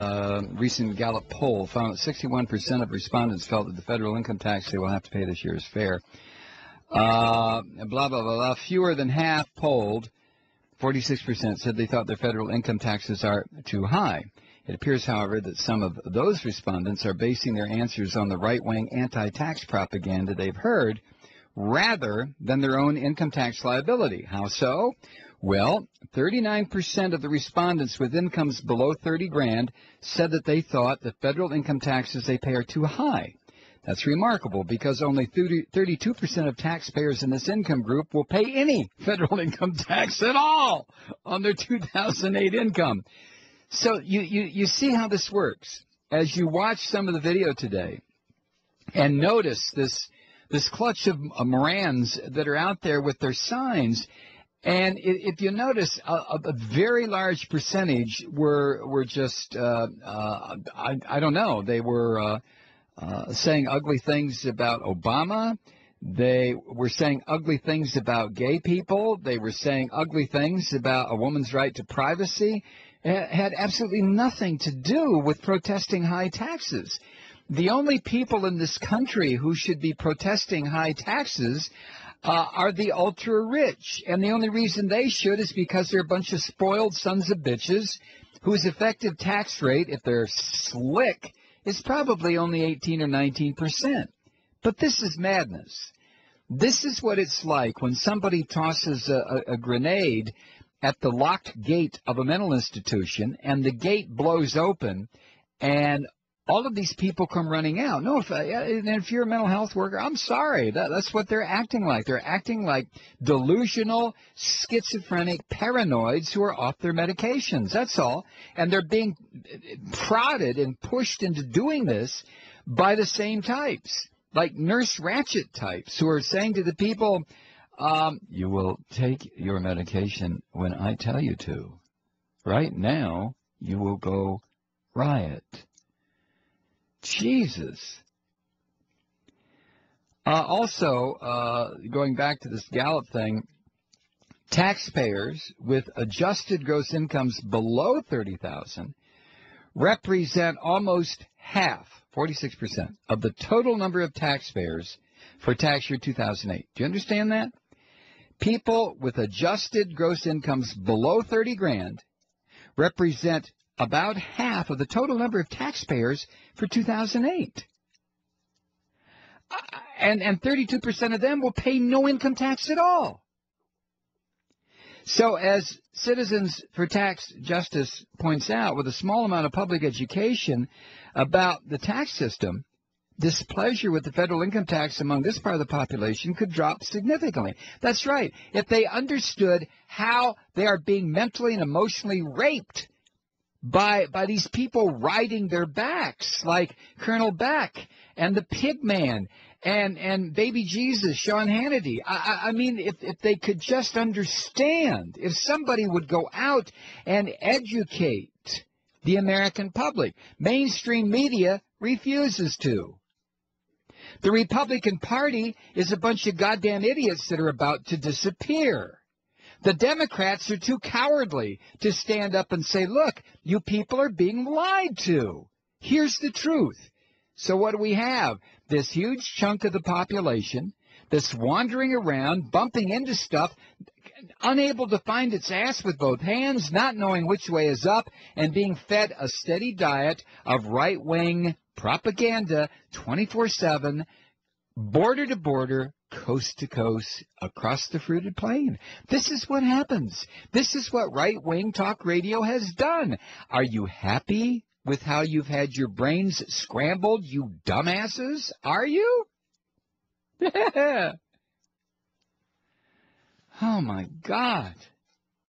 recent Gallup poll found that 61% of respondents felt that the federal income tax they will have to pay this year is fair. Blah, blah, blah, blah. Fewer than half polled, 46%, said they thought their federal income taxes are too high. It appears, however, that some of those respondents are basing their answers on the right-wing anti-tax propaganda they've heard rather than their own income tax liability. How so? Well, 39% of the respondents with incomes below 30 grand said that they thought the federal income taxes they pay are too high. That's remarkable because only 32% of taxpayers in this income group will pay any federal income tax at all on their 2008 income. So you see how this works. As you watch some of the video today and notice this clutch of Morans that are out there with their signs, and if you notice, a very large percentage were just, I don't know, they were saying ugly things about Obama. They were saying ugly things about gay people. They were saying ugly things about a woman's right to privacy. It had absolutely nothing to do with protesting high taxes. The only people in this country who should be protesting high taxes are the ultra-rich. And the only reason they should is because they're a bunch of spoiled sons of bitches whose effective tax rate, if they're slick, is probably only 18 or 19%. But this is madness. This is what it's like when somebody tosses a grenade at the locked gate of a mental institution, and the gate blows open, and all of these people come running out. No, if you're a mental health worker, I'm sorry. That's what they're acting like. They're acting like delusional, schizophrenic paranoids who are off their medications. That's all. And they're being prodded and pushed into doing this by the same types, like Nurse Ratched types, who are saying to the people, you will take your medication when I tell you to. Right now, you will go riot. Jesus. Also, going back to this Gallup thing, taxpayers with adjusted gross incomes below $30,000 represent almost half, 46%, of the total number of taxpayers for tax year 2008. Do you understand that? People with adjusted gross incomes below 30 grand represent about half of the total number of taxpayers for 2008. And 32% of them will pay no income tax at all. So as Citizens for Tax Justice points out, with a small amount of public education about the tax system, displeasure with the federal income tax among this part of the population could drop significantly. That's right. If they understood how they are being mentally and emotionally raped by these people riding their backs, like Colonel Beck and the Pigman and Baby Jesus, Sean Hannity. I mean, if they could just understand, if somebody would go out and educate the American public. Mainstream media refuses to. The Republican Party is a bunch of goddamn idiots that are about to disappear. The Democrats are too cowardly to stand up and say, look, you people are being lied to. Here's the truth. So what do we have? This huge chunk of the population that's wandering around, bumping into stuff, unable to find its ass with both hands, not knowing which way is up, and being fed a steady diet of right-wing propaganda 24/7, border to border, coast to coast, across the fruited plain. This is what happens. This is what right-wing talk radio has done. Are you happy with how you've had your brains scrambled, you dumbasses? Are you? Oh, my God.